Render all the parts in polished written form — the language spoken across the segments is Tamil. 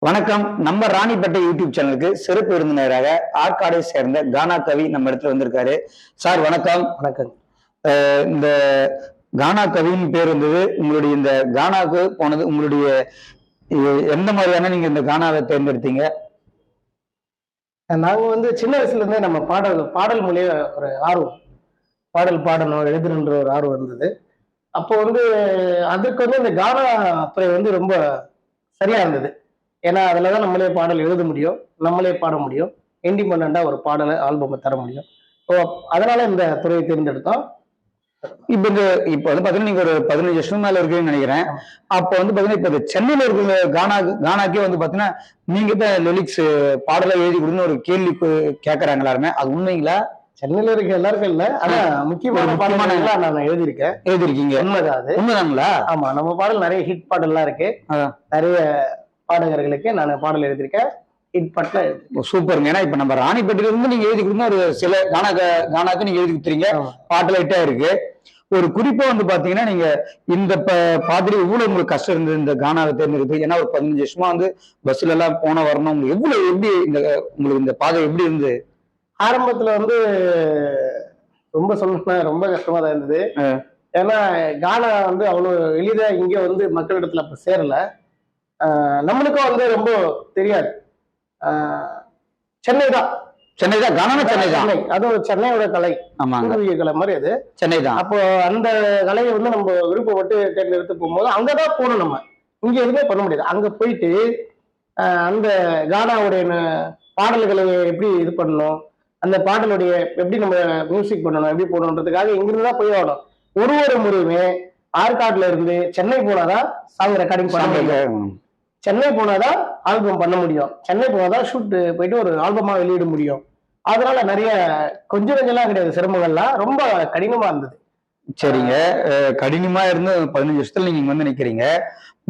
வணக்கம். நம்ம ராணிப்பேட்டை யூடியூப் சேனலுக்கு சிறப்பு விருந்தினராக ஆற்காடை சேர்ந்த கானா கவி நம்ம இடத்துல வந்திருக்காரு. சார் வணக்கம். வணக்கம். இந்த கானா கவின்னு பேர் வந்தது, உங்களுடைய இந்த கானாவுக்கு போனது உங்களுடைய எந்த மாதிரியான நீங்க இந்த கானாவை தேர்ந்தெடுத்தீங்க? நாங்க சின்ன வயசுல இருந்தே நம்ம பாடல் மொழிய ஒரு ஆர்வம், பாடல் பாடணும் எழுதணுன்ற ஒரு ஆர்வம் இருந்தது. அப்போ அதுக்கு இந்த கானா துறை ரொம்ப சரியா இருந்தது. ஏன்னா அதுலதான் நம்மளே பாடல் எழுத முடியும், நம்மளே பாட முடியும், இண்டிபெண்டா ஒரு பாடலை ஆல்பம் தர முடியும். அதனால இந்த துறையை தேர்ந்தெடுத்தோம். இப்ப பாத்தீங்கன்னா நீங்க ஒரு 15 வருஷம் மேல இருக்குன்னு நினைக்கிறேன். அப்ப பாத்தீங்கன்னா இப்ப சென்னையில இருக்கிற கானாக்கே பாத்தீங்கன்னா நீங்க தான் லிரிக்ஸ் பாடலை எழுதி கொடுன்னு ஒரு கேள்வி கேட்கறாங்க எல்லாருமே. அது உண்மைங்களா? சென்னையில இருக்க எல்லாருக்கும் இல்ல, ஆனா முக்கியமான பாடல்களா நான் எழுதியிருக்கீங்க. உண்மைதான் அது. உண்மைதாங்களா? ஆமா, நம்ம பாடல் நிறைய ஹிட் பாடல்லாம் இருக்கு. நிறைய பாடகர்களுக்கு நான் பாடல் எழுதியிருக்கேன். சூப்பருங்க. ஏன்னா இப்ப நம்ம ராணிப்பேட்டையில இருந்து நீங்க எழுதி கொடுங்க, ஒரு சில கானாக்கு நீங்க எழுதி கொடுத்துறீங்க, பாட்டுல ஹிட்டா இருக்கு. ஒரு குறிப்பா பாத்தீங்கன்னா நீங்க இந்த பாதிரி இவ்வளவு உங்களுக்கு கஷ்டம் இருந்தது இந்த கானாவை தேர்ந்தெடுத்து. ஏன்னா ஒரு 15 வருஷமா பஸ்ல எல்லாம் போன வரணும், உங்களுக்கு எவ்வளவு எப்படி உங்களுக்கு இந்த பாதை எப்படி இருந்தது? ஆரம்பத்துல ரொம்ப சொல்லணும்னா ரொம்ப கஷ்டமா தான் இருந்தது. ஏன்னா கானா அவ்வளவு எளிதா இங்க மக்களிடத்துல அப்ப சேரல. நம்மளுக்கும் ரொம்ப தெரியாது. சென்னை தான் கானா, சென்னை தான். அதுவும் சென்னையோட கலை, கலை மாதிரி அது சென்னை தான். அப்போ அந்த கலையை நம்ம விருப்பப்பட்டு தேர்ந்தெடுத்து போகும்போது அங்கதான் போகணும். நம்ம இங்க எதுவுமே பண்ண முடியாது. அங்க போயிட்டு அந்த கானாவுடைய பாடல்களை எப்படி இது பண்ணணும், அந்த பாடலுடைய எப்படி நம்ம மியூசிக் பண்ணணும், எப்படி போடணுன்றதுக்காக இங்கிருந்து தான் போய் ஆகணும். ஒரு முறையுமே ஆற்காடுல இருந்து சென்னை போனாதான் சாங் ரெக்கார்டிங் பண்ண முடியும், சென்னை போனாதான் ஆல்பம் பண்ண முடியும், சென்னை போனாதான் ஷூட் போயிட்டு ஒரு ஆல்பமா வெளியிட முடியும். அதனால நிறைய கொஞ்சம் கிடையாது, சிரமங்கள்லாம் ரொம்ப கடினமா இருந்தது. சரிங்க. கடினமா இருந்து 15 வருஷத்துல நீங்க நிக்கிறீங்க.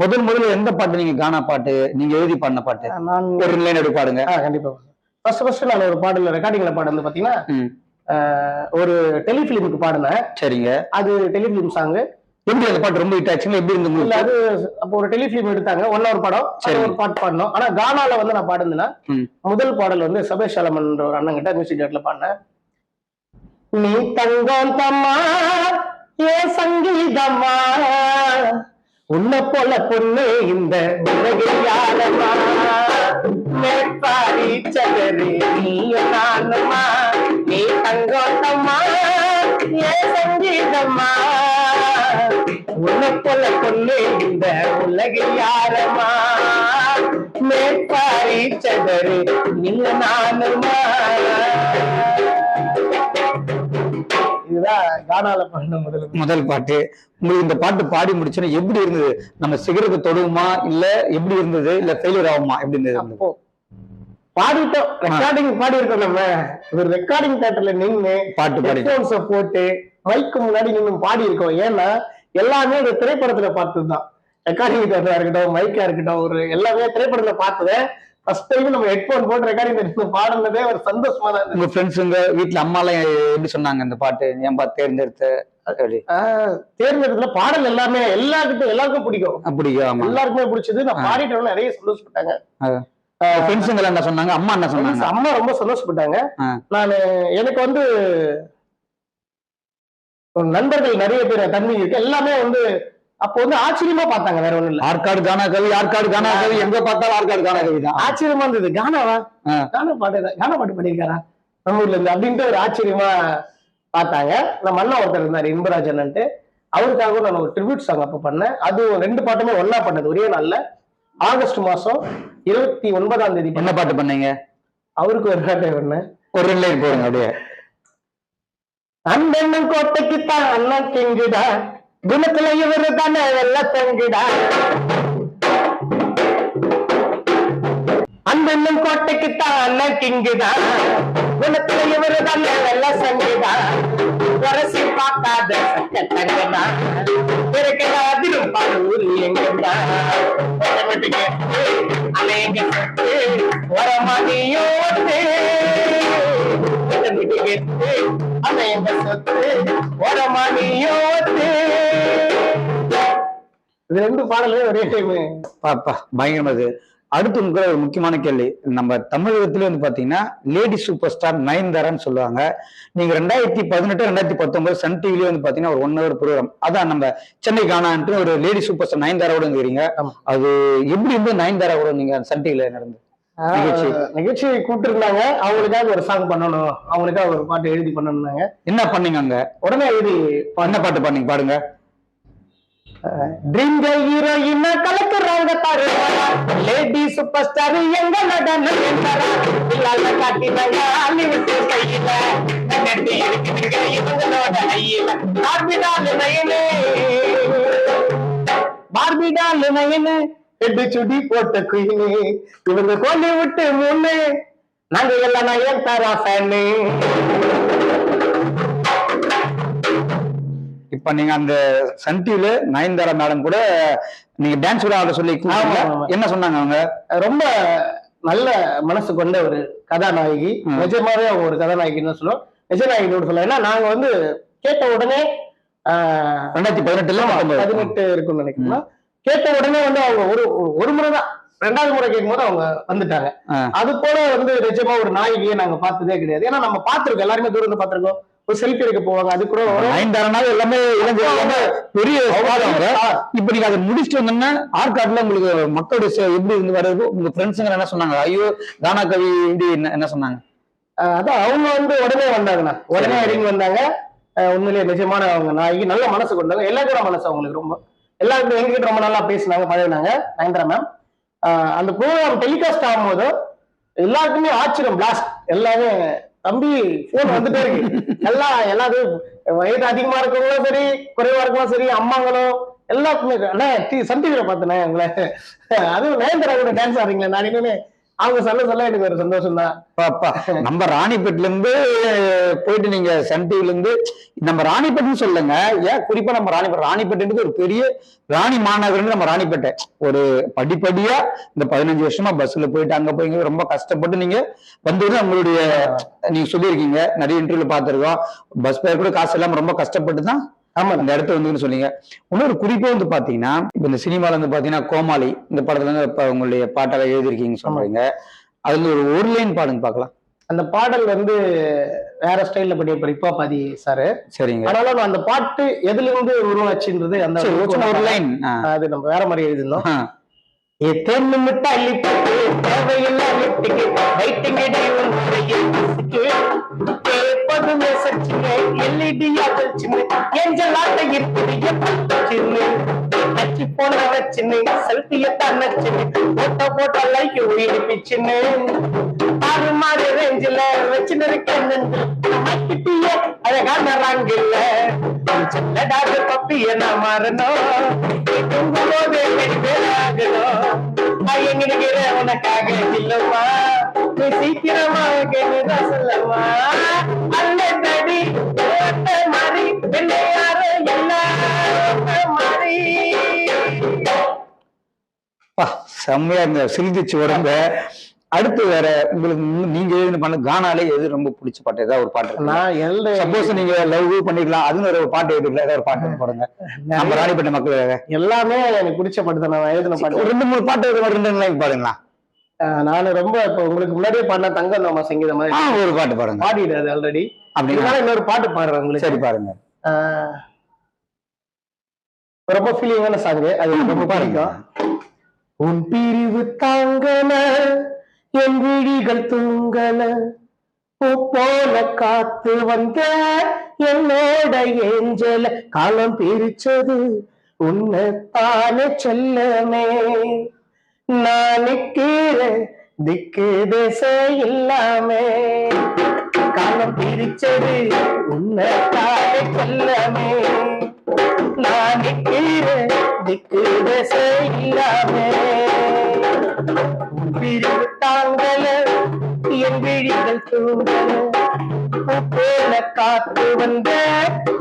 முதல்ல எந்த பாட்டு நீங்க கானா பாட்டு நீங்க எழுதி பாடின பாட்டு? நான் ஒரு லைன் எடுத்து பாடுங்க. கண்டிப்பா. ஃபர்ஸ்ட் நான் ஒரு பாடல ரெக்கார்டிங்ல பாடுறது பாத்தீங்கன்னா ஒரு டெலிபிலிமுக்கு பாடினேன். சரிங்க. அது டெலிபிலிம் சாங். எப்படி அந்த பாட்டு ரொம்ப ஹிட் ஆச்சுங்க? எப்படி இருந்தது? அது அப்போ ஒரு டெலிபிலிம் எடுத்தாங்க, 1 hour படம். ஒரு பாட்டு பாடணும். ஆனா கானால நான் பாடுனா முதல் பாடல் சபேஷ் சலமன் ஒரு அண்ணன் கிட்ட மியூசிக் டேரக்டர்ல பாடினேன். நீ தங்கம் தம்மா ஏ சங்கீதம்மா, உன்னை போல பொண்ணு இந்த உலகில் யாரம்மா, மேற்பாரி சகரி நீ நானுமா, நீ தங்கம் தம்மா ஏ சங்கீதம்மா, உன்னை போல பொண்ணு இந்த உலகில் யாரம்மா, மேற்பாரி சகரி நீங்க நானுமா. இதுதான் கானால பாடின முதல் பாட்டு. உங்களுக்கு இந்த பாட்டு பாடி முடிச்சுன்னா எப்படி இருந்தது? நம்ம சிகரத்தை தொடுவோமா, இல்ல எப்படி இருந்தது, இல்ல ஃபெயிலியர் ஆகுமா, எப்படி இருந்தது? பாடிட்டோம், ரெக்கார்டிங் பாடி இருக்கோம். நம்ம ஒரு ரெக்கார்டிங் தியேட்டர்ல நின்று பாட்டு பாடி போட்டு மைக்கு முன்னாடி நின்று பாடி இருக்கோம். ஏன்னா எல்லாமே ஒரு திரைப்படத்துல பார்த்ததுதான். ரெக்கார்டிங் தியேட்டரா இருக்கட்டும், மைக்கா இருக்கட்டும், ஒரு எல்லாமே திரைப்படத்துல பார்த்ததை ஃபர்ஸ்ட் டைம் நம்ம ஹெட்போன் போட்டு ரெக்கார்டிங் பாடுனதே ஒரு சந்தோஷமா தான். உங்க ஃப்ரெண்ட்ஸுங்க வீட்டுல அம்மா எல்லாம் எப்படி சொன்னாங்க இந்த பாட்டு ஏன் தேர்ந்தெடுத்துல பாடல் எல்லாமே எல்லாருக்கும் பிடிக்கும். எல்லாருக்குமே பிடிச்சது. நான் பாடிட்டவங்க நிறைய சந்தோஷப்பட்டாங்க. ஃப்ரெண்ட்ஸுங்க என்ன சொன்னாங்க, அம்மா என்ன சொன்னாங்க? அம்மா ரொம்ப சந்தோஷப்பட்டாங்க. எனக்கு நண்பர்கள் நிறைய பேர் தண்ணி இருக்கு, எல்லாமே அப்போ ஆச்சரியமா பார்த்தாங்க. வேற ஒண்ணு இல்ல. ஆற்காடு கானா கவி, ஆற்காடு கானா கவி, எங்க பார்த்தாலும் ஆற்காடு கானா கவி தான். ஆச்சரியமா இருந்தது. கானா பாட்டு பண்ணிருக்காரா நம்ம ஊர்ல இருந்து அப்படின்ட்டு ஒரு ஆச்சரியமா பார்த்தாங்க. நம்ம அண்ணா ஒருத்தர் இருந்தாரு இன்பராஜன்ட்டு, அவருக்காக நான் ஒரு ட்ரிபியூட் சாங் அப்ப பண்ணேன். அது 2 பாட்டுமே ஒன்னா பண்ணது ஒரே நாள்ல. ஆகஸ்ட் மாசம் 29ஆம் தேதி. என்ன பாட்டு பண்ணீங்க? அவருக்கு ஒரு பாட்டு பண்ணேன். ஒரு லைன் போடுங்க அப்படியே. அண்ணன் கோட்டைக்குத்தான் அண்ணன் கிங்குடா, குணத்துல இவரு தானே வெள்ள தங்குடா, அண்ணன் கோட்டைக்குத்தான் அண்ணன் கிங்குடா, குணத்துல இவரு தானே வெள்ள சங்குடா, வரசி பார்க்காத சக்க தங்கடா, இருக்கிற அதிரும் பாடூர் எங்கடா, அநேக வரமணியோட்டு அநேக சொத்து வரமணியோட்டு. இது 2 பாடலே ஒரே டைம். பயங்கரமா. அடுத்து இருக்கிற ஒரு முக்கியமான கேள்வி, நம்ம தமிழகத்துல வந்து பாத்தீங்கன்னா லேடி சூப்பர் ஸ்டார் நயன்தாரான்னு சொல்லுவாங்க. நீங்க 2018 2019 சன் டிவிலேயே வந்து பாத்தீங்கன்னா ஒரு 1 ஹவர் ப்ரோக்ராம், அதான் நம்ம சென்னை காணான்ட்டு ஒரு லேடி சூப்பர் ஸ்டார் நயன்தாராவோட இருக்கிறீங்க. ஆமா. அது எப்படி இருந்து நயன்தாராவோட நீங்க சன் டிவில நடந்து நிகழ்ச்சி கூப்பிட்டு இருந்தாங்க, அவங்களுக்காக ஒரு சாங் பண்ணணும், அவங்களுக்காக ஒரு பாட்டு எழுதி பண்ணணும்னாங்க. என்ன பண்ணீங்க அங்க? உடனே எழுதி என்ன பாட்டு பண்ணீங்க பாடுங்க. ட்ரீம் கேர்ள் ஹீரோயின் கலக்குறாங்க பாரு, லேடி சூப்பர் ஸ்டார் எங்க நடனம் என்றாரா, இல்லாத காட்டினாங்க ஹாலிவுட் கையில, நெட்டி இருக்குதுங்க இவங்களோட கையில, பார்பிடால் நயனே பார்பிடால் நயனே எட்டு சுடி போட்ட குயினே, இவங்க கோலி விட்டு முன்னே, நாங்க எல்லாம் நயன்தாரா ஃபேனு. இப்ப நீங்க அந்த சன் டிவில நயன்தாரா மேடம் கூட நீங்க டான்ஸ் கூட ஆட சொல்லி கூப்பிட்டீங்க. ஆமா, ஆமா. என்ன சொன்னாங்க அவங்க? ரொம்ப நல்ல மனசு கொண்ட ஒரு கதாநாயகி, நிஜமாவே அவங்க ஒரு கதாநாயகின்னு சொல்லுவோம், நிஜநாயகின்னு சொல்லுவோம். ஏன்னா நாங்க வந்து கேட்ட உடனே 2018 இருக்கும்னு நினைக்கிறோம். கேட்ட உடனே வந்து அவங்க ஒரு முறைதான், 2வது முறை கேட்கும் போது அவங்க வந்துட்டாங்க. அது போல வந்து நிஜமா ஒரு நாயகியை நாங்க பார்த்ததே கிடையாது. ஏன்னா நம்ம பார்த்திருக்கோம், எல்லாருமே தூரம் இருந்து பார்த்திருக்கோம், ஒரு செல்ஃபி எடுக்க போவாங்க, அது கூட நயன்தாரானால எல்லாமே பெரிய இப்ப நீங்க அதை முடிச்சுட்டு வந்தோம்னா ஆற்காட்டுல உங்களுக்கு மக்களுடைய எப்படி இருந்து வர்றது, உங்க ஃப்ரெண்ட்ஸுங்க என்ன சொன்னாங்க? ஐயோ தானா கவி இப்படி என்ன சொன்னாங்க? அதான் அவங்க வந்து உடனே வந்தாங்கண்ணா, உடனே இறங்கி வந்தாங்க. உண்மையிலேயே நிஜமான அவங்க நாயகி, நல்ல மனசு கொண்டாங்க, எல்லாருக்கும் மனசு அவங்களுக்கு ரொம்ப, எல்லாருக்கும் எங்ககிட்ட ரொம்ப நல்லா பேசினாங்க, பழகினாங்க நயன்தாரா மேம். அந்த ப்ரோக்ராம் டெலிகாஸ்ட் ஆகும்போது எல்லாருக்குமே ஆச்சரியம், பிளாஸ்ட், எல்லாமே தம்பி போன் வந்துட்டே இருக்கு, எல்லாரும் வயது அதிகமா இருக்கவங்களும் சரி, குறைவா இருக்கவங்களும் சரி, அம்மாங்களும் எல்லாருக்குமே சன் டிவியில பார்த்தேன் உங்களை, அதுவும் நயன்தாரா கூட டான்ஸ் ஆடுறீங்களே, நான் இன்னொன்னு அவங்க சொல்ல எனக்கு ஒரு சந்தோஷம் தான். நம்ம ராணிப்பேட்ல இருந்து போயிட்டு நீங்க சன் டிவில இருந்து நம்ம ராணிப்பேட்டைன்னு சொல்லுங்க, ஏன் குறிப்பா நம்ம ராணிப்பேட்டை ஒரு பெரிய ராணி மாநகரம். நம்ம ராணிப்பேட்டை ஒரு படிப்படியா இந்த 15 வருஷமா பஸ்ல போயிட்டு அங்க போய் ரொம்ப கஷ்டப்பட்டு நீங்க வந்து உங்களுடைய நீங்க சொல்லியிருக்கீங்க, நிறைய இன்டர்வியூல பார்த்திருக்கோம், பஸ் பேர் கூட காசு இல்லாம ரொம்ப கஷ்டப்பட்டு தான் ஆமா இந்த இடத்த வந்து சொன்னீங்க. இன்னொரு குறிப்பா வந்து பாத்தீங்கன்னா, இப்ப இந்த சினிமால வந்து பாத்தீங்கன்னா கோமாளி இந்த படத்துல இருந்து இப்ப உங்களுடைய பாட்டாக எழுதிருக்கீங்க சொல்றீங்க, அதுல ஒரு லைன் பாடுங்க பாக்கலாம். அந்த பாடல் வந்து வேற ஸ்டைல்ல பண்ணியிருப்பாரு இப்பா பாதி சாரு. சரிங்க. ஆனாலும் அந்த பாட்டு எதுல இருந்து உருவாச்சுன்றது அந்த ஒரு லைன் அது நம்ம வேற மாதிரி எழுதிருந்தோம். தேன்னு மிட்டாய் தேவையில்லை எப்போதுமே சச்சினே எல்இடியா சின்ன ஏஞ்சலாட்ட இருக்குது நச்சு போன வச்சுன்னு செல்ஃபியத்தான் நச்சுன்னு போட்டோ லைக் உயிரிப்பிச்சுன்னு ஆறு மாறு ரேஞ்சில வச்சுன்னு இருக்கேன் அழகான ராங்கில்ல செல்லடாத பப்பிய நான் மாறணும் தூங்கும் போது ஆகணும் எங்கிருக்கிற உனக்காக இல்லம்மா நீ சீக்கிரமா கேட்டுதான் சொல்லம்மா அல்ல தடி மாறி என்ன யாரு எல்லாம் மாறி செம்மையா இருந்த சிரிச்சு உடம்ப. அடுத்து வேற உங்களுக்கு நீங்க எழுதி பண்ண கானாலே எது ரொம்ப பிடிச்ச பாட்டு? ஏதாவது ஒரு பாட்டு சப்போஸ் நீங்க லவ் பண்ணிக்கலாம், அதுன்னு ஒரு பாட்டு எழுதிக்கலாம், ஏதாவது ஒரு பாட்டு போடுங்க. நம்ம ராணிப்பேட்டை மக்கள் எல்லாமே எனக்கு பிடிச்ச பாட்டு தான். நான் எழுதின பாட்டு 2-3 பாட்டு 2 லைன் பாடுங்களா? நானு ரொம்ப இப்ப உங்களுக்கு முன்னாடியே பாடின தங்க நம்ம சங்கீதம் மாதிரி ஒரு பாட்டு பாடுங்க. பாடிடாது ஆல்ரெடி, அப்படின்னா இன்னொரு பாட்டு பாடுறேன் உங்களுக்கு. சரி பாருங்க. ரொம்ப ஃபீலிங்கான சாங், அது ரொம்ப பிடிக்கும். உன் பிரிவு தாங்கல என் விழிகள் தூங்கல போல காத்து வந்த என்னோட ஏஞ்சல காலம் பிரிச்சது உன்னைத்தானே செல்லமே நான் நிக்கிற திக்கு தேச இல்லாமே காலம் பிரிச்சது உன்னைத்தானே செல்லமே நான் நிக்கிற திக்கு தேச இல்லாமே பிரிவு தாங்கல என் விழிகள் தூங்கல போல காத்து வந்த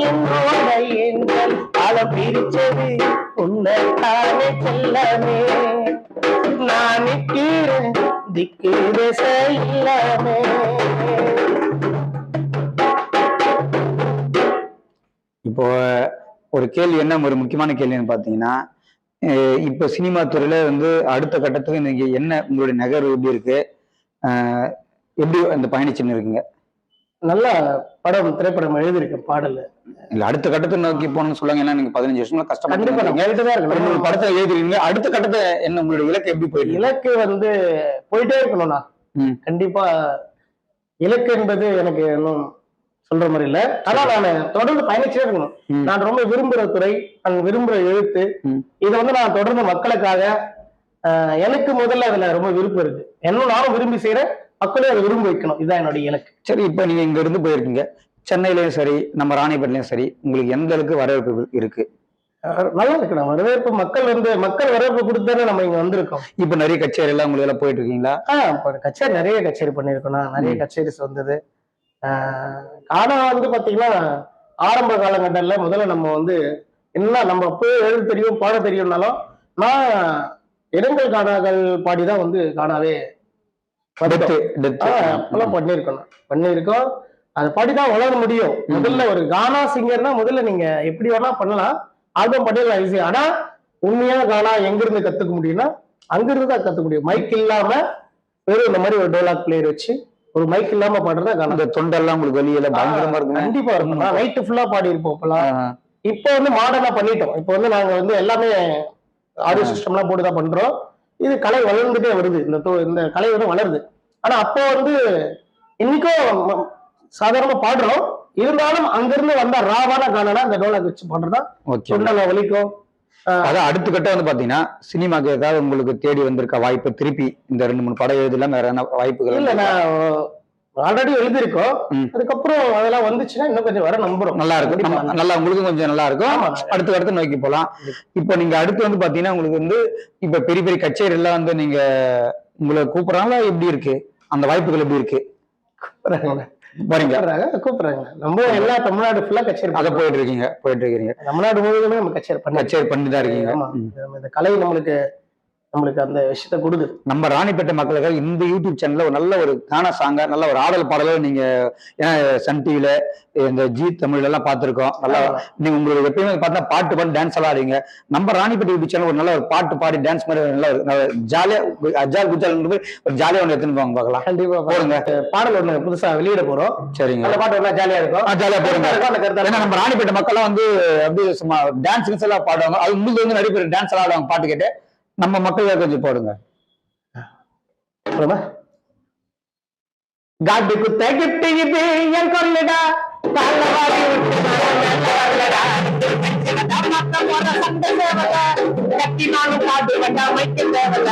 என்னோட எங்கள் காலம் பிரிச்சது உன்னைத்தானே செல்லமே நான் நிக்கிற திக்கு தேச இல்லாமே. இப்போ ஒரு கேள்வி, என்ன ஒரு முக்கியமான கேள்வின்னு பாத்தீங்கன்னா, இப்ப சினிமா துறையில வந்து அடுத்த கட்டத்துக்கு நீங்க என்ன உங்களுடைய நகர்வு எப்படி இருக்கு? எப்படி அந்த பயணிச்சுன்னு இருக்குங்க? நல்ல திரைப்படம் எழுதியிருக்கேன் பாடல். இல்ல அடுத்த கட்டத்தை நோக்கி போகணும்னு சொல்லுவாங்க. ஏன்னா நீங்க 15 வருஷமா கண்டிப்பா கஷ்டப்பட்டு கேட்டுட்டு தான் ஒரு இருக்கணும். படத்தை எழுதிருக்கீங்க. அடுத்த கட்டத்தை என்ன உங்களுடைய இலக்கு எப்படி போயிருக்கு? இலக்கு வந்து போயிட்டே இருக்கணும்ண்ணா. கண்டிப்பா இலக்கு என்பது எனக்கு இன்னும் சொல்ற மாதிரி இல்ல. ஆனா நான் தொடர்ந்து பயணிச்சே இருக்கணும். நான் ரொம்ப விரும்புற துறை, நான் விரும்புற எழுத்து, இதை வந்து நான் தொடர்ந்து மக்களுக்காக எனக்கு முதல்ல அதுல ரொம்ப விருப்பம் இருக்கு. என்ன நானும் விரும்பி செய்யறேன், மக்களே அதை விரும்ப வைக்கணும். இதுதான் என்னுடைய இலக்கு. சரி, இப்ப நீங்க இங்க இருந்து போயிருக்கீங்க. சென்னையிலயும் சரி, நம்ம ராணிப்பேட்லயும் சரி, உங்களுக்கு எந்த அளவுக்கு வரவேற்பு இருக்கு? நல்லா இருக்குண்ணா வரவேற்பு. மக்கள் வரவேற்பு கொடுத்தானே நம்ம இங்க வந்திருக்கோம். இப்ப நிறைய கச்சேரி எல்லாம் உங்களுக்கு எல்லாம் போயிட்டு இருக்கீங்களா? கச்சேரி நிறைய கச்சேரி பண்ணிருக்கோம்னா, நிறைய கச்சேரிஸ் வந்தது. ஆனா வந்து பாத்தீங்கன்னா ஆரம்ப காலகட்டத்துல முதல்ல நம்ம வந்து என்ன நம்ம போய் எழுத தெரியும் பாட தெரியும்னாலும் நான் இரங்கல் கானாக்கள் பாடிதான் வந்து காணாவே பண்ணிருக்கோம். அதை பாடிதான் வளர முடியும். முதல்ல ஒரு கானா சிங்கர்னா முதல்ல நீங்க எப்படி வேணா பண்ணலாம், ஆல்பம் பண்ணிடலாம் ஈஸி. ஆனா உண்மையா கானா எங்க இருந்து கத்துக்க முடியும்னா அங்கிருந்து தான் கத்துக்க முடியும். மைக் இல்லாம வெறும் இந்த மாதிரி ஒரு டோலாக் பிளேயர் வச்சு ஒரு மைக் இல்லாம பாடுறதா கானா. அந்த தொண்டெல்லாம் உங்களுக்கு வெளியில பயங்கரமா இருக்கும். கண்டிப்பா இருக்கும். நைட்டு ஃபுல்லா பாடி இருப்போம் இப்பெல்லாம். இப்போ வந்து மாடர்னா பண்ணிட்டோம். இப்போ வந்து நாங்க வந்து எல்லாமே ஆடியோ சிஸ்டம் எல்லாம் போட்டுதான் பண்றோம். இது கலை வளர்ந்துட்டே வருது. இந்த கலை வந்து வளருது. ஆனா அப்போ வந்து இன்னைக்கும் சாதாரணமா பாடுறோம். இருந்தாலும் அங்கிருந்து வந்த ராவான கானா இந்த டோலாக் வச்சு பாடுறதா தொண்டல வலிக்கும். அதான் அடுத்த கட்டம் வந்து பாத்தீங்கன்னா சினிமாக்கு ஏதாவது உங்களுக்கு தேடி வந்திருக்க வாய்ப்பு, திருப்பி இந்த 2-3 படம் எழுதலாம் வேற என்ன வாய்ப்புகள்? இல்ல, நான் ஆல்ரெடி எழுதியிருக்கோம். அதுக்கப்புறம் அதெல்லாம் வந்துச்சுன்னா இன்னும் கொஞ்சம் வர நம்புறோம். நல்லா இருக்கும். நல்லா உங்களுக்கும் கொஞ்சம் நல்லா இருக்கும். அடுத்த கட்டத்தை நோக்கி போலாம். இப்ப நீங்க அடுத்து வந்து பாத்தீங்கன்னா உங்களுக்கு வந்து இப்ப பெரிய பெரிய கச்சேரி எல்லாம் வந்து நீங்க உங்களை கூப்பிடுறாங்களா? எப்படி இருக்கு அந்த வாய்ப்புகள்? எப்படி இருக்கு? கூப்பிடுறாங்க. நம்ம எல்லா தமிழ்நாடு ஃபுல்லா கச்சேரி அதை போயிட்டு இருக்கீங்க. தமிழ்நாடு முழுவதுமே நம்ம கச்சேரி பண்ணிதான் இருக்கீங்க. இந்த கலை நம்மளுக்கு அந்த விஷயத்த கொடுக்குது. நம்ம ராணிப்பேட்டை மக்களுக்காக இந்த யூடியூப் சேனல்ல ஒரு நல்ல ஒரு கானா சாங்க, நல்ல ஒரு ஆடல் பாடல நீங்க ஏன்னா சன் டிவில இந்த ஜி தமிழ்ல எல்லாம் பார்த்திருக்கோம். நல்லா நீங்க உங்களுக்கு எப்பயுமே பார்த்தா பாட்டு பாடி டான்ஸ் எல்லாம் ஆடுவீங்க. நம்ம ராணிப்பேட்டை யூடியூப் சேனல் ஒரு நல்ல ஒரு பாட்டு பாடி டான்ஸ் மாதிரி நல்ல ஜாலியா அஜால் குஜால் ஒரு ஜாலியா ஒன்று எடுத்துன்னு போவாங்க பார்க்கலாம். கண்டிப்பா போடுங்க. பாடல் ஒண்ணு புதுசா வெளியிட போறோம். சரிங்க. அந்த பாட்டு எல்லாம் ஜாலியா இருக்கும். ஜாலியா போடுங்க. ஏன்னா நம்ம ராணிப்பேட்டை மக்கள் எல்லாம் வந்து அப்படியே சும்மா டான்ஸ் எல்லாம் பாடுவாங்க. அது உங்களுக்கு வந்து நிறைய பேர் டான்ஸ் எல்லாம் ஆடுவாங்க பாட்டு கேட்டு. நம்ம மக்களுக்கு கொஞ்சம் போடுங்க. காட்டு குத்த கிட்டு இது என் கொள்ளுடா காலவாரி விட்டு சண்டை தேவல கட்டி நானும் பாட்டு வந்தா மைக்க தேவல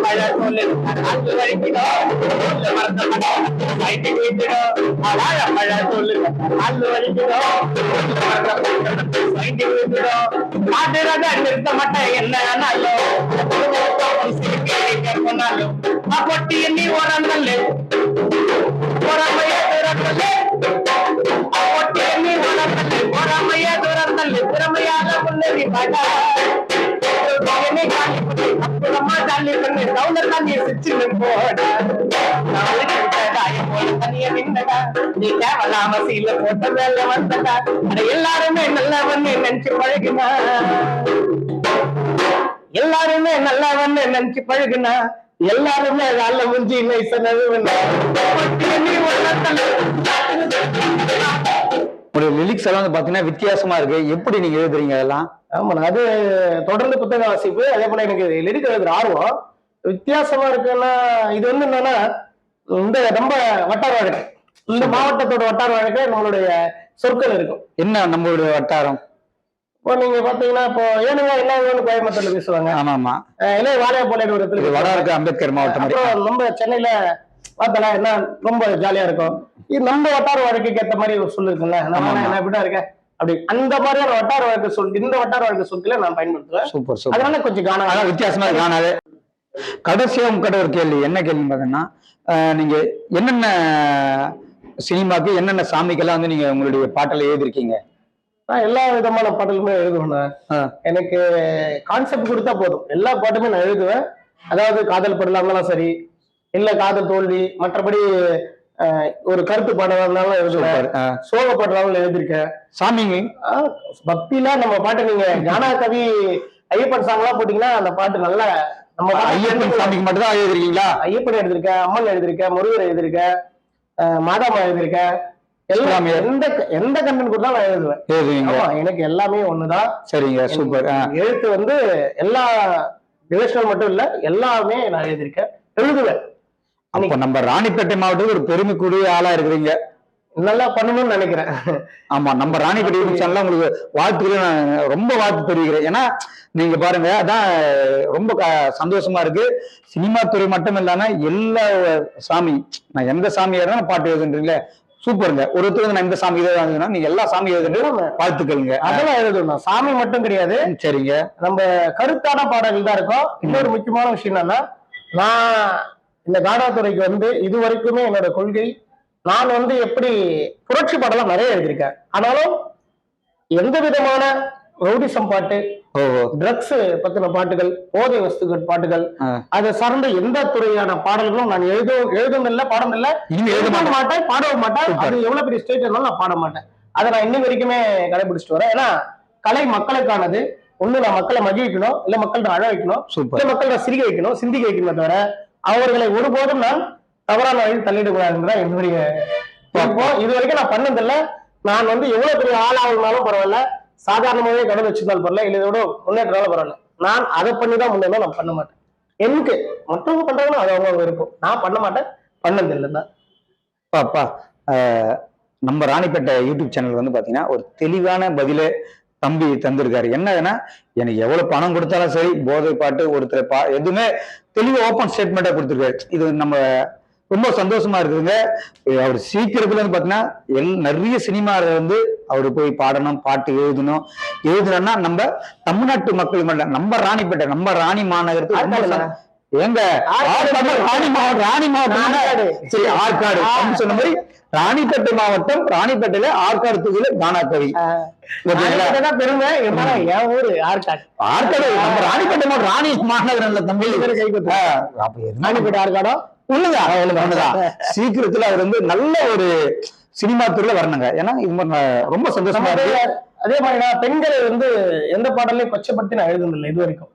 பழ சொல்லு அது வரைக்கும் பழ சொல்லு அது வரைக்கும் பாட்டுறத நிறுத்த மாட்டேன் என்னாலும் சொன்னாலும் பொட்டி எண்ணி ஓரந்தல்லு திறமையாக முன்னேறி போட்ட வேலை வந்தடா. எல்லாருமே நல்லவன் நினைச்சு பழகுனா, எல்லாருமே நல்லவன் நினைச்சு பழகுனா, எல்லாருமே நல்ல முஞ்சி ஒரு லிரிக்ஸ் எல்லாம் வந்து பாத்தீங்கன்னா வித்தியாசமா இருக்கு. எப்படி நீங்க எழுதுறீங்க அதெல்லாம்? ஆமா, அது தொடர்ந்து புத்தக வாசிப்பு, அதே போல எனக்கு லிரிக் எழுதுற ஆர்வம் வித்தியாசமா இருக்குன்னா, இது வந்து என்னன்னா இந்த நம்ம வட்டார வழக்கு, இந்த மாவட்டத்தோட வட்டார வழக்கு நம்மளுடைய சொற்கள் இருக்கும். என்ன நம்மளுடைய வட்டாரம்? இப்போ நீங்க பாத்தீங்கன்னா இப்போ ஏனுங்க என்ன கோயம்புத்தூர்ல பேசுவாங்க. ஆமா ஆமா. இல்லை வாழையப்போல ஒரு வட இருக்கு அம்பேத்கர் மாவட்டம். அப்புறம் நம்ம சென்னையில பார்த்தலாம் என்ன ரொம்ப ஜாலியா இருக்கும். இது நம்ம வட்டார வழக்குக்கு ஏற்ற மாதிரி ஒரு சொல் இருக்குல்ல, நான் எப்படிதான் இருக்கேன் அப்படி அந்த மாதிரியான வட்டார வழக்கு சொல், இந்த வட்டார வழக்கு சொற்களை நான் பயன்படுத்துவேன். Super super. அதனால கொஞ்சம் காணாத வித்தியாசமா காணாது. கடைசியா உங்ககிட்ட ஒரு கேள்வி, என்ன கேள்வி பார்த்தீங்கன்னா, நீங்க என்னென்ன சினிமாக்கு என்னென்ன சாமிக்கெல்லாம் வந்து நீங்க உங்களுடைய பாட்டல எழுதிருக்கீங்க? நான் எல்லா விதமான பாடலுமே எழுதுவேன். எனக்கு கான்செப்ட் கொடுத்தா போதும், எல்லா பாட்டுமே நான் எழுதுவேன். அதாவது காதல் படலாம் சரி, இல்ல காதல் தோல்வி, மற்றபடி ஒரு கருத்து பாடலாம் எழுதுவேன், சோக பாடலாம் எழுதியிருக்கேன். சாமி பக்திலாம் நம்ம பாட்டு நீங்க கானா கவி ஐயப்பன் சாங் எல்லாம் போட்டீங்கன்னா அந்த பாட்டு நல்லா நம்ம ஐயப்பன் சாமிக்கு மட்டும் தான் எழுதிருக்கீங்களா? ஐயப்பன் எழுதிருக்கேன், அம்மன் எழுதிருக்கேன், முருகர் எழுதிருக்கேன், மாதாமா எழுதிருக்கேன். எல்லாம் எந்த எந்த கண்டென்ட் கொடுத்தா நான் எழுதுவேன். எனக்கு எல்லாமே ஒண்ணுதான். சரிங்க, சூப்பர். எழுத்து வந்து எல்லா டிவிஷனல் மட்டும் இல்ல, எல்லாமே நான் எழுதிருக்கேன், எழுதுவேன். அப்ப நம்ம ராணிப்பேட்டை மாவட்டத்தில் ஒரு பெருமைக்குரிய ஆளா இருக்கிறீங்க. நல்லா பண்ணணும்னு நினைக்கிறேன். ஆமா, நம்ம ராணிப்பேட்டை யூடியூப் சேனல்ல உங்களுக்கு வாழ்த்துக்கள், நான் ரொம்ப வாழ்த்து தெரிவிக்கிறேன். ஏன்னா நீங்க பாருங்க, அதான் ரொம்ப சந்தோஷமா இருக்கு. சினிமா துறை மட்டும் இல்லாம எல்லா சாமி, நான் எந்த சாமி ஏறா பாட்டு எழுதுன்றீங்களே, சூப்பருங்க. ஒருத்தருக்கு நான் இந்த சாமி எழுதுனா நீங்க எல்லா சாமி எழுதுறீங்க, வாழ்த்துக்கள்ங்க. அதெல்லாம் எழுதணும், சாமி மட்டும் கிடையாது. சரிங்க. நம்ம கருத்தான பாடல்கள் தான் இருக்கும். இன்னொரு முக்கியமான விஷயம் என்னன்னா, நான் இந்த கானா துறைக்கு வந்து இது வரைக்குமே என்னோட கொள்கை, நான் வந்து எப்படி புரட்சி பாடலாம் நிறைய எழுதியிருக்கேன். ஆனாலும் எந்த விதமான ரவுடிசம் பாட்டு, ட்ரக்ஸ் பத்தின பாட்டுகள், போதை வஸ்துகள் பாட்டுகள், அதை சார்ந்த எந்த துறையான பாடல்களும் நான் எழுதும் பாடம் இல்ல, எழுத மாட்டேன், பாடவும் மாட்டேன். அது எவ்வளவு பெரிய ஸ்டேஜ் இருந்தாலும் நான் பாட மாட்டேன். அதை நான் இன்னும் வரைக்குமே கடைபிடிச்சிட்டு வரேன். ஏன்னா கலை மக்களுக்கானது. ஒண்ணு நான் மக்களை மகிழ்விக்கணும், இல்ல மக்கள்கிட்ட அழ வைக்கணும், இல்ல மக்கள்கிட்ட சிரிக்க வைக்கணும், சிந்திக்க வைக்கணுமே தவிர அவர்களை ஒருபோதும் நான் தவறான வழியில் தள்ளிடக்கூடாதுன்றா என்னுடைய. இது வரைக்கும் நான் பண்ணதில்லை. நான் வந்து எவ்வளவு பெரிய ஆளாகனாலும் பரவாயில்ல, சாதாரணமாவே கடந்து வச்சிருந்தாலும் பரவாயில்ல, இல்ல இதோட முன்னேற்றாலும் பரவாயில்ல, நான் அதை பண்ணிதான் முன்னேறணும். நான் பண்ண மாட்டேன். எனக்கு மற்றவங்க பண்றாங்கன்னா அது அவங்க இருக்கும், நான் பண்ண மாட்டேன், பண்ணதில்லைன்னா. பாப்பா, நம்ம ராணிப்பேட்டை யூடியூப் சேனல் வந்து பாத்தீங்கன்னா ஒரு தெளிவான பதிலே தம்பி தந்திருக்காரு. என்னதுன்னா, எனக்கு எவ்வளவு பணம் கொடுத்தாலும் சரி, போதை பாட்டு ஒருத்தர் எதுவுமே தெளிவா ஓப்பன் ஸ்டேட்மெண்டா கொடுத்துருக்காரு. இது நம்ம ரொம்ப சந்தோஷமா இருக்குதுங்க. அவர் சீக்கிரத்துல வந்து பாத்தீங்கன்னா நிறைய சினிமால வந்து அவரு போய் பாடணும், பாட்டு எழுதணும்னா நம்ம தமிழ்நாட்டு மக்கள் மட்டும், நம்ம ராணிப்பேட்டை, நம்ம ராணி மாநகரத்துக்கு எங்க ராணி மாவட்டம் சரி, ஆற்காடு சொன்ன மாதிரி ராணிப்பேட்டை மாவட்டம், ராணிப்பேட்டையில ஆற்காடு தொகுதியில கானா கவி பெருமை. என் ஊரு ஆற்காடு. ஆற்காடு நம்ம ராணிப்பேட்டை மாவட்டம், ராணி மாநகரம் தம்பி, ராணிப்பேட்டை ஆற்காடோ ஒண்ணுதான். சீக்கிரத்துல அவர் வந்து நல்ல ஒரு சினிமா துறையில வரணுங்க. ஏன்னா இது ரொம்ப சந்தோஷமா இருக்கு. அதே மாதிரி நான் பெண்களை வந்து எந்த பாடலையும் கொச்சப்படுத்தி நான் எழுதுனதில்லை இது வரைக்கும்.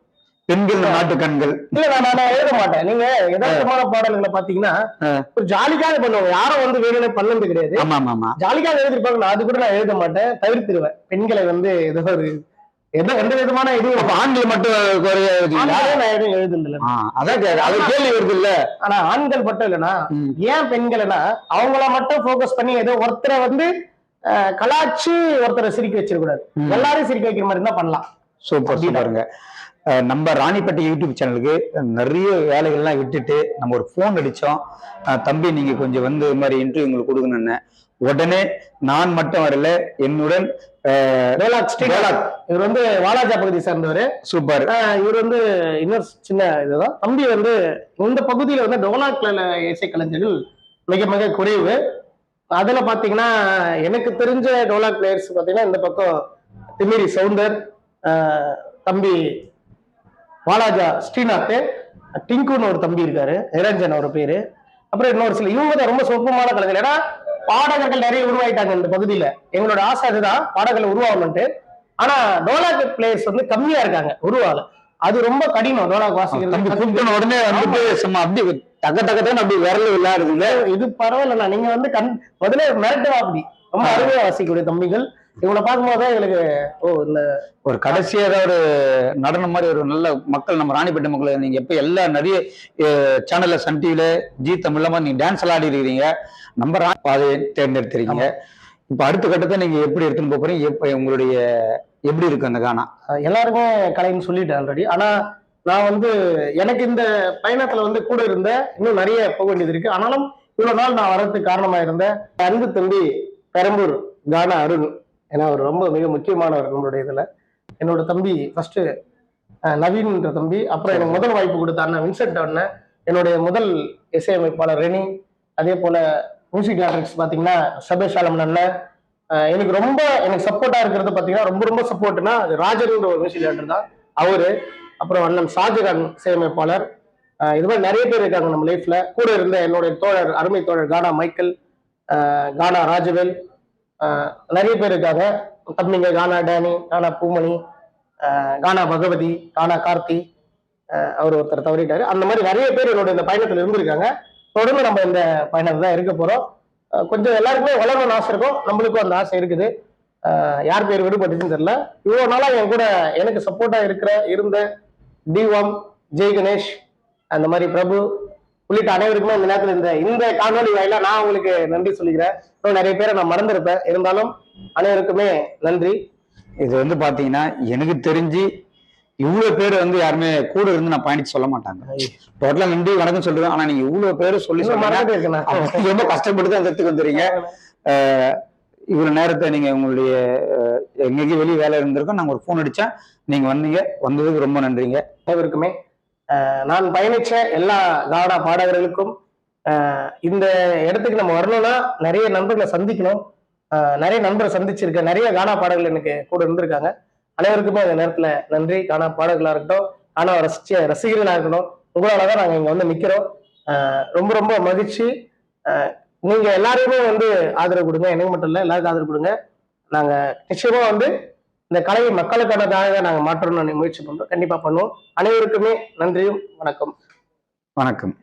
பெண்கள் நாட்டு கண்கள் இல்ல, நான் எழுத மாட்டேன். நீங்க யதார்த்தமான பாடல்களை பாத்தீங்கன்னா ஒரு ஜாலிக்காக பண்ணுவாங்க, யாரும் வந்து வேணும்னே பண்ணது கிடையாது. ஜாலிக்காக எழுதிருப்பாங்க, நான் அது கூட நான் எழுத மாட்டேன், தவிர்த்துருவேன். பெண்களை வந்து ஏதோ ஒரு எந்த விதமான இது ஆண்கள் மட்டும் எழுதுல, அதான் கேள்வி வருது இல்ல. ஆனா ஆண்கள் மட்டும் இல்லைன்னா ஏன் பெண்கள்னா அவங்கள மட்டும் போக்கஸ் பண்ணி ஏதோ ஒருத்தரை வந்து கலாச்சி ஒருத்தரை சிரிக்க வச்சிடக்கூடாது, எல்லாரையும் சிரிக்க வைக்கிற மாதிரி தான் பண்ணலாம். சூப்பர் சூப்பருங்க. நம்ம ராணிப்பேட்டை யூடியூப் சேனலுக்கு நிறைய வேலைகள்லாம் விட்டுட்டு நம்ம ஒரு போன் அடிச்சோம், தம்பி நீங்க கொஞ்சம் வந்து இது மாதிரி இன்டர்வியூ உங்களுக்கு கொடுக்கணும்னு. உடனே நான் மட்டும் வரல, என்னுடன் இவர் வந்து வாலாஜா பகுதி சார்ந்தவர். சூப்பர். இவர் வந்து இன்னொரு சின்ன இதுதான். தம்பி வந்து இந்த பகுதியில வந்து டோலாக் இசை கலைஞர்கள் மிக மிக குறைவு. அதுல பாத்தீங்கன்னா எனக்கு தெரிஞ்ச டோலாக் பிளேயர்ஸ் பாத்தீங்கன்னா இந்த பக்கம் திமிரி சவுந்தர், தம்பி வாலாஜா ஸ்ரீநாத், டிங்குன்னு ஒரு தம்பி இருக்காரு, நிரஞ்சன் ஒரு பேரு, அப்புறம் இன்னொரு சில, இவங்க தான் ரொம்ப சொற்பமான கலைஞர். ஏன்னா பாடகர்கள் நிறைய உருவாயிட்டாங்க இந்த பகுதியில. எங்களோட ஆசை அதுதான், பாடகர்கள் உருவாகணும்ட்டு. ஆனா டோலாக் பிளேயர்ஸ் வந்து கம்மியா இருக்காங்க, உருவாகல. அது ரொம்ப கடினம் டோலாக் வாசிக்கிறது. உடனே வந்துட்டு அப்படி தக்க தக்கத்தான் அப்படி விரல விளையாடுதுங்க. இது பரவாயில்லண்ணா, நீங்க வந்து முதல்ல மிரட்டுவா, அப்படி ரொம்ப அருமையா வாசிக்கக்கூடிய தம்பிகள். இவங்களை பார்க்கும்போதுதான் எங்களுக்கு இந்த ஒரு கடைசியா ஒரு நடனம் மாதிரி ஒரு நல்ல மக்கள், நம்ம ராணிப்பேட்டை மக்கள், நீங்க எப்ப எல்லா நிறைய சேனல்ல, சன் டிவில, ஜி தமிழ்ல நீங்க டான்ஸ் ஆடி இருக்கிறீங்க, நம்ம பாதையை தேர்ந்தெடுத்திருக்கீங்க. இப்ப அடுத்த கட்டத்தை நீங்க எப்படி எடுத்துன்னு போறீங்க, எப்ப உங்களுடைய எப்படி இருக்கு அந்த கானா? எல்லாருமே கலைன்னு சொல்லிட்டேன் ஆல்ரெடி. ஆனா நான் வந்து எனக்கு இந்த பயணத்துல வந்து கூட இருந்த இன்னும் நிறைய போக வேண்டியது இருக்கு. ஆனாலும் இவ்வளவு நாள் நான் வர்றதுக்கு காரணமா இருந்த அன்பு தம்பி பெரம்பூர் கானா அருண், ஏன்னா அவர் ரொம்ப மிக முக்கியமானவர் நம்மளுடைய இதுல. என்னோட தம்பி ஃபர்ஸ்ட் நவீன்ற தம்பி, அப்புறம் எனக்கு முதல் வாய்ப்பு கொடுத்த அண்ணன் வின்சென்ட் அண்ணன், என்னுடைய முதல் இசையமைப்பாளர் ரெனி, அதே போல மியூசிக் டைரக்டர்ஸ் பாத்தீங்கன்னா சபேஷ் ஆலமன் அண்ணன். எனக்கு சப்போர்ட்டா இருக்கிறது பாத்தீங்கன்னா ரொம்ப ரொம்ப சப்போர்ட்னா அது ராஜர்ன்ற ஒரு மியூசிக் டைரக்டர் தான் அவரு. அப்புறம் அண்ணன் ஷாஜகான் இசையமைப்பாளர். இது மாதிரி நிறைய பேர் இருக்காங்க நம்ம லைஃப்ல. கூட இருந்த என்னுடைய தோழர், அருமை தோழர் கானா மைக்கேல், கானா ராஜவேல், நிறைய பேர் இருக்காங்க. தம்பிங்க கானா டேனி, கானா பூமணி, கானா பகவதி, கானா கார்த்தி, அவர் ஒருத்தர் தவறிட்டாரு. அந்த மாதிரி நிறைய பேர் என்னோட இந்த பயணத்துல இருந்திருக்காங்க. தொடர்ந்து நம்ம இந்த பயணத்துல தான் இருக்க போறோம். கொஞ்சம் எல்லாருக்குமே வளரணும்னு ஆசை இருக்கும், நம்மளுக்கும் அந்த ஆசை இருக்குது. யார் பேர் விடுபட்டுச்சுன்னு தெரியல. இவ்வளவு நாளா என் கூட எனக்கு சப்போர்ட்டா இருந்த டிவாம், ஜெய் கணேஷ், அந்த மாதிரி பிரபு உள்ளிட்ட அனைவருக்குமே இந்த நேரத்தில் இந்த காணொலி வாயிலா நான் உங்களுக்கு நன்றி சொல்லிக்கிறேன். இன்னும் நிறைய பேரை நான் மறந்துருப்பேன், இருந்தாலும் அனைவருக்குமே நன்றி. இது வந்து பாத்தீங்கன்னா எனக்கு தெரிஞ்சு இவ்வளவு பேர் வந்து யாருமே கூட இருந்து நான் பயணிச்சு சொல்ல மாட்டாங்க. டோட்டலா நன்றி வணக்கம் சொல்றேன். ஆனா நீங்க இவ்வளவு பேரு சொல்லி ரொம்ப கஷ்டப்பட்டு தான் அந்த இடத்துக்கு வந்துறீங்க. இவ்வளவு நேரத்தை நீங்க உங்களுடைய எங்கேயும் வெளியே வேலை இருந்திருக்கும், நாங்க ஒரு போன் அடிச்சா நீங்க வந்ததுக்கு ரொம்ப நன்றிங்க. அனைவருக்குமே நான் பயணிச்ச எல்லா கானா பாடகர்களுக்கும் இந்த இடத்துக்கு நம்ம வரணும்னா நிறைய நண்பர்களை சந்திக்கணும். நிறைய நண்பரை சந்திச்சிருக்கேன், நிறைய கானா பாடல்கள் எனக்கு கூட இருந்திருக்காங்க. அனைவருக்குமே அந்த நேரத்துல நன்றி. கானா பாடல்களா இருக்கட்டும், கானா ரசிகர்களா இருக்கட்டும், உங்களாலதான் நாங்க இங்க வந்து நிக்கிறோம். ரொம்ப ரொம்ப மகிழ்ச்சி. நீங்க எல்லாருமே வந்து ஆதரவு கொடுங்க, எனக்கு மட்டும் இல்ல எல்லாருக்கும் ஆதரவு கொடுங்க. நாங்க நிச்சயமா வந்து இந்த கலையை மக்களுக்கானதாக நாங்க மாற்றணும்னு முயற்சி பண்றோம், கண்டிப்பா பண்ணுவோம். அனைவருக்குமே நன்றியும் வணக்கம். வணக்கம்.